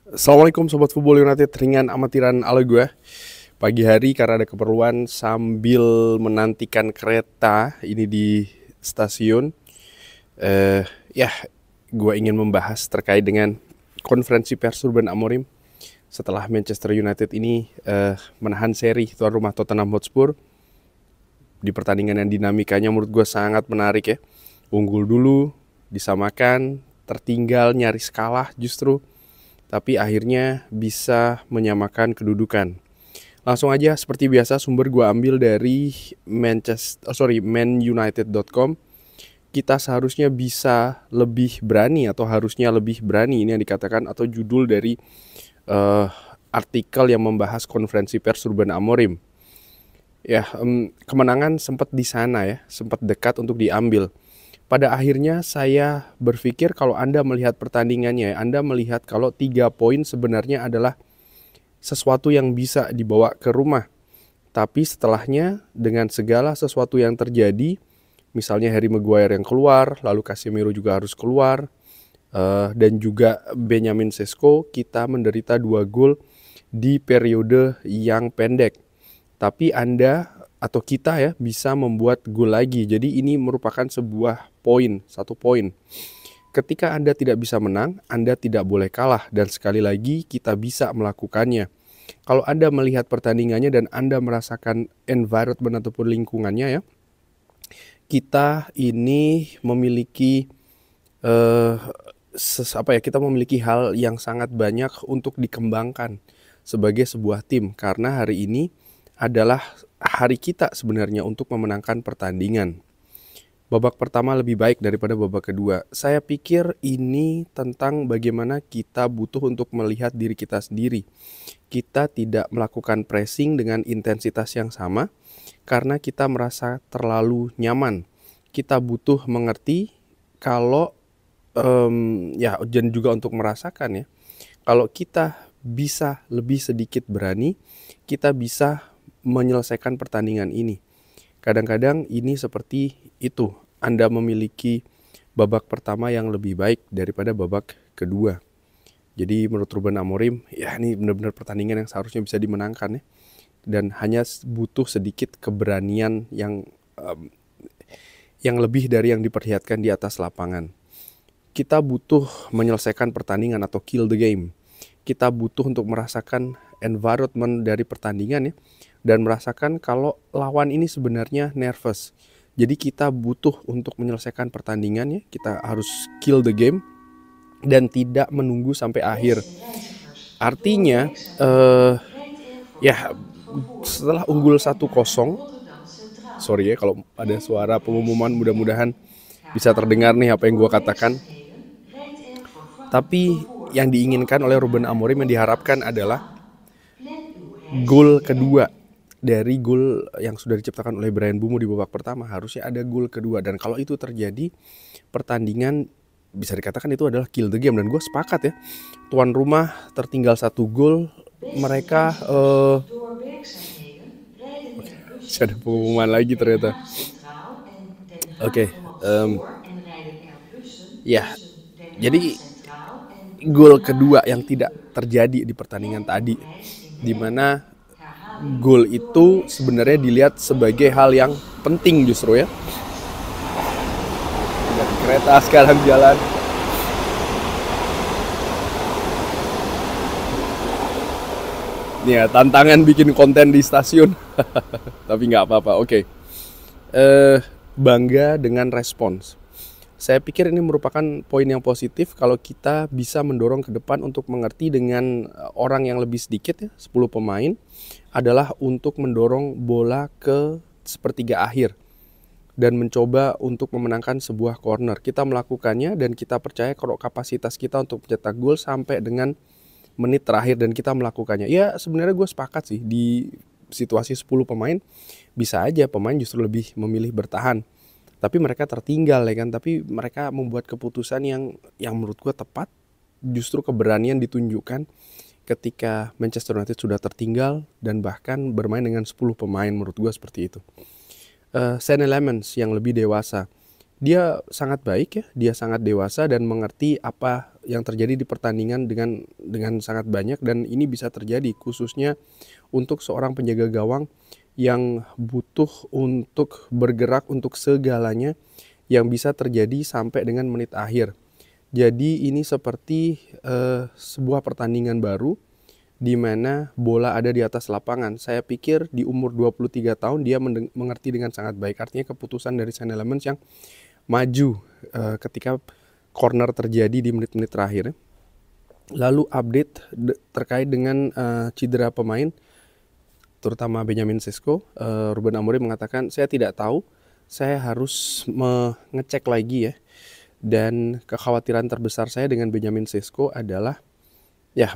Assalamualaikum Sobat Football United, ringan amatiran ala gue. Pagi hari karena ada keperluan sambil menantikan kereta ini di stasiun. Eh ya, gue ingin membahas terkait dengan konferensi pers Ruben Amorim setelah Manchester United ini menahan seri tuan rumah Tottenham Hotspur di pertandingan yang dinamikanya menurut gue sangat menarik ya. Unggul dulu, disamakan, tertinggal, nyaris kalah justru, tapi akhirnya bisa menyamakan kedudukan. Langsung aja seperti biasa sumber gue ambil dari manunited.com. Kita seharusnya bisa lebih berani atau harusnya lebih berani, ini yang dikatakan atau judul dari artikel yang membahas konferensi pers Ruben Amorim. Ya, kemenangan sempat di sana ya, sempat dekat untuk diambil. Pada akhirnya saya berpikir kalau Anda melihat pertandingannya, Anda melihat kalau 3 poin sebenarnya adalah sesuatu yang bisa dibawa ke rumah. Tapi setelahnya dengan segala sesuatu yang terjadi, misalnya Harry Maguire yang keluar, lalu Casemiro juga harus keluar, dan juga Benjamin Sesko, kita menderita 2 gol di periode yang pendek. Tapi Anda atau kita ya bisa membuat gol lagi. Jadi ini merupakan sebuah poin, 1 poin. Ketika Anda tidak bisa menang, Anda tidak boleh kalah, dan sekali lagi kita bisa melakukannya. Kalau Anda melihat pertandingannya dan Anda merasakan environment ataupun lingkungannya ya, kita ini memiliki kita memiliki hal yang sangat banyak untuk dikembangkan sebagai sebuah tim, karena hari ini adalah hari kita sebenarnya untuk memenangkan pertandingan. Babak pertama lebih baik daripada babak kedua. Saya pikir ini tentang bagaimana kita butuh untuk melihat diri kita sendiri. Kita tidak melakukan pressing dengan intensitas yang sama karena kita merasa terlalu nyaman. Kita butuh mengerti kalau dan juga untuk merasakan ya, kalau kita bisa lebih sedikit berani, kita bisa menyelesaikan pertandingan ini. Kadang-kadang ini seperti itu. Anda memiliki babak pertama yang lebih baik daripada babak kedua. Jadi menurut Ruben Amorim, ya ini benar-benar pertandingan yang seharusnya bisa dimenangkan ya. Dan hanya butuh sedikit keberanian yang lebih dari yang diperlihatkan di atas lapangan. Kita butuh menyelesaikan pertandingan atau kill the game. Kita butuh untuk merasakan environment dari pertandingan ya, dan merasakan kalau lawan ini sebenarnya nervous. Jadi kita butuh untuk menyelesaikan pertandingan ya, kita harus kill the game dan tidak menunggu sampai akhir. Artinya ya setelah unggul 1-0, sorry ya kalau ada suara pengumuman, mudah-mudahan bisa terdengar nih apa yang gue katakan. Tapi yang diinginkan oleh Ruben Amorim, yang diharapkan adalah gol kedua dari gol yang sudah diciptakan oleh Bryan Mbeumo di babak pertama. Harusnya ada gol kedua, dan kalau itu terjadi, pertandingan bisa dikatakan itu adalah kill the game. Dan gue sepakat ya, tuan rumah tertinggal 1 gol, mereka ada pengumuman lagi ternyata. Oke, ya, jadi gol kedua yang tidak terjadi di pertandingan tadi, di mana gol itu sebenarnya dilihat sebagai hal yang penting justru ya. Dan kereta sekarang jalan. Ya, tantangan bikin konten di stasiun. Tapi nggak apa-apa, oke. Bangga dengan respons. Saya pikir ini merupakan poin yang positif kalau kita bisa mendorong ke depan untuk mengerti dengan orang yang lebih sedikit ya, 10 pemain, adalah untuk mendorong bola ke sepertiga akhir dan mencoba untuk memenangkan sebuah corner. Kita melakukannya dan kita percaya kalau kapasitas kita untuk mencetak gol sampai dengan menit terakhir, dan kita melakukannya. Ya sebenarnya gue sepakat sih, di situasi 10 pemain bisa aja pemain justru lebih memilih bertahan. Tapi mereka tertinggal ya kan, tapi mereka membuat keputusan yang menurut gue tepat. Justru keberanian ditunjukkan ketika Manchester United sudah tertinggal dan bahkan bermain dengan 10 pemain, menurut gue seperti itu. Sean Lemans yang lebih dewasa, Dia sangat baik ya, dia sangat dewasa dan mengerti apa yang terjadi di pertandingan dengan sangat banyak, dan ini bisa terjadi khususnya untuk seorang penjaga gawang yang butuh untuk bergerak untuk segalanya yang bisa terjadi sampai dengan menit akhir. Jadi ini seperti sebuah pertandingan baru di mana bola ada di atas lapangan. Saya pikir di umur 23 tahun dia mengerti dengan sangat baik. Artinya keputusan dari Sean Elements yang maju ketika corner terjadi di menit-menit terakhir. Lalu update terkait dengan cedera pemain, terutama Benjamin Sesko. Ruben Amorim mengatakan, saya tidak tahu, saya harus mengecek lagi ya. Dan kekhawatiran terbesar saya dengan Benjamin Sesko adalah, ya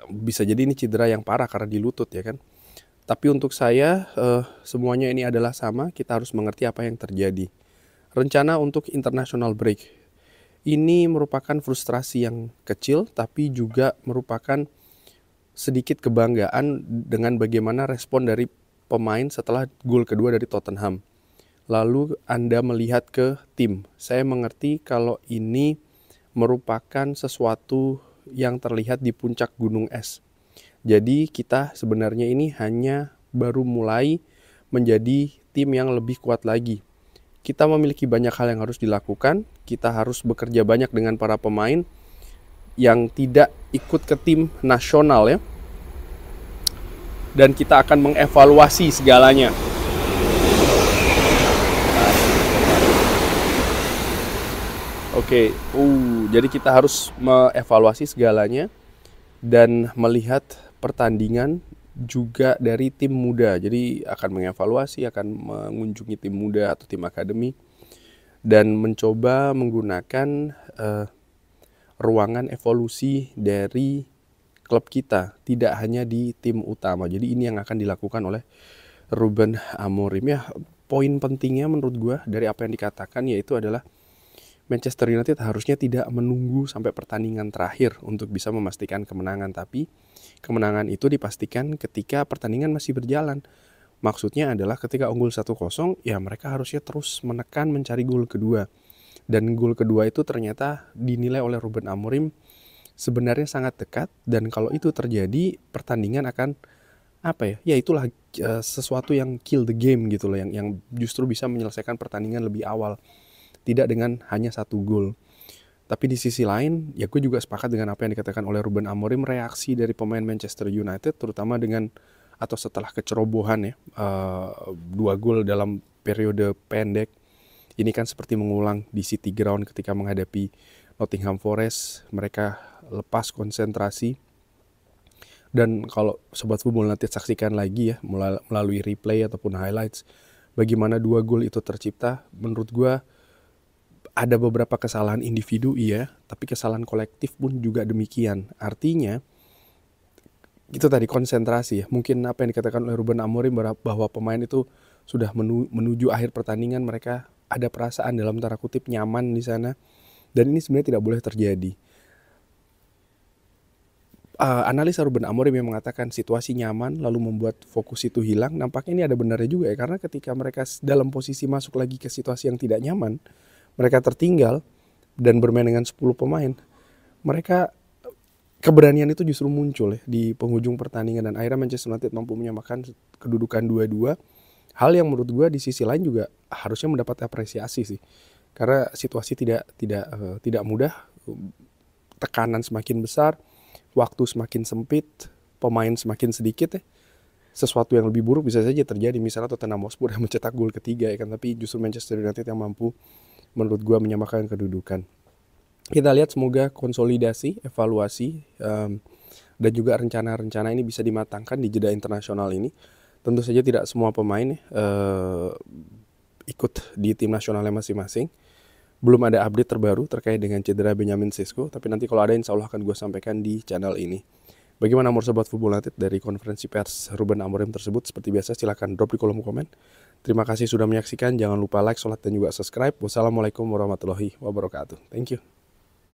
bisa jadi ini cedera yang parah karena di lutut ya kan. Tapi untuk saya semuanya ini adalah sama, kita harus mengerti apa yang terjadi. Rencana untuk international break ini merupakan frustrasi yang kecil, tapi juga merupakan sedikit kebanggaan dengan bagaimana respon dari pemain setelah gol kedua dari Tottenham. Lalu Anda melihat ke tim. Saya mengerti kalau ini merupakan sesuatu yang terlihat di puncak gunung es. Jadi kita sebenarnya ini hanya baru mulai menjadi tim yang lebih kuat lagi. Kita memiliki banyak hal yang harus dilakukan. Kita harus bekerja banyak dengan para pemain yang tidak ikut ke tim nasional ya. Dan kita akan mengevaluasi segalanya. Oke, jadi kita harus mengevaluasi segalanya dan melihat pertandingan juga dari tim muda. Jadi akan mengevaluasi, akan mengunjungi tim muda atau tim akademi dan mencoba menggunakan ruangan evolusi dari klub kita, tidak hanya di tim utama. Jadi ini yang akan dilakukan oleh Ruben Amorim ya. Poin pentingnya menurut gue dari apa yang dikatakan yaitu adalah Manchester United harusnya tidak menunggu sampai pertandingan terakhir untuk bisa memastikan kemenangan, tapi kemenangan itu dipastikan ketika pertandingan masih berjalan. Maksudnya adalah ketika unggul 1-0, ya mereka harusnya terus menekan mencari gol kedua. Dan gol kedua itu ternyata dinilai oleh Ruben Amorim sebenarnya sangat dekat, dan kalau itu terjadi pertandingan akan ya itulah sesuatu yang kill the game gitu loh, yang justru bisa menyelesaikan pertandingan lebih awal. Tidak dengan hanya 1 gol. Tapi di sisi lain, ya gue juga sepakat dengan apa yang dikatakan oleh Ruben Amorim, reaksi dari pemain Manchester United, terutama dengan atau setelah kecerobohan ya, 2 gol dalam periode pendek. Ini kan seperti mengulang di City Ground ketika menghadapi Nottingham Forest, mereka lepas konsentrasi. Dan kalau Sobat Football nanti saksikan lagi ya, melalui replay ataupun highlights, bagaimana 2 gol itu tercipta, menurut gue ada beberapa kesalahan individu iya, tapi kesalahan kolektif pun juga demikian. Artinya itu tadi konsentrasi ya. Mungkin apa yang dikatakan oleh Ruben Amorim bahwa pemain itu sudah menuju akhir pertandingan, mereka ada perasaan dalam tanda kutip nyaman di sana, dan ini sebenarnya tidak boleh terjadi. Analisa Ruben Amorim yang mengatakan situasi nyaman lalu membuat fokus itu hilang, nampaknya ini ada benarnya juga ya, karena ketika mereka dalam posisi masuk lagi ke situasi yang tidak nyaman, mereka tertinggal dan bermain dengan 10 pemain, mereka keberanian itu justru muncul ya di penghujung pertandingan, dan akhirnya Manchester United mampu menyamakan kedudukan 2-2. Hal yang menurut gue di sisi lain juga harusnya mendapat apresiasi sih, karena situasi tidak mudah, tekanan semakin besar, waktu semakin sempit, pemain semakin sedikit ya. Sesuatu yang lebih buruk bisa saja terjadi, misalnya Tottenham Hotspur yang mencetak gol ketiga ya kan, tapi justru Manchester United yang mampu menurut gue menyamakan kedudukan. Kita lihat semoga konsolidasi, evaluasi, dan juga rencana-rencana ini bisa dimatangkan di jeda internasional ini. Tentu saja tidak semua pemain ikut di tim nasionalnya masing-masing. Belum ada update terbaru terkait dengan cedera Benjamin Sesko, tapi nanti kalau ada insya Allah akan gue sampaikan di channel ini. Bagaimana menurut Sobat Football United dari konferensi pers Ruben Amorim tersebut? Seperti biasa silahkan drop di kolom komen. Terima kasih sudah menyaksikan, jangan lupa like, share, dan juga subscribe. Wassalamualaikum warahmatullahi wabarakatuh. Thank you.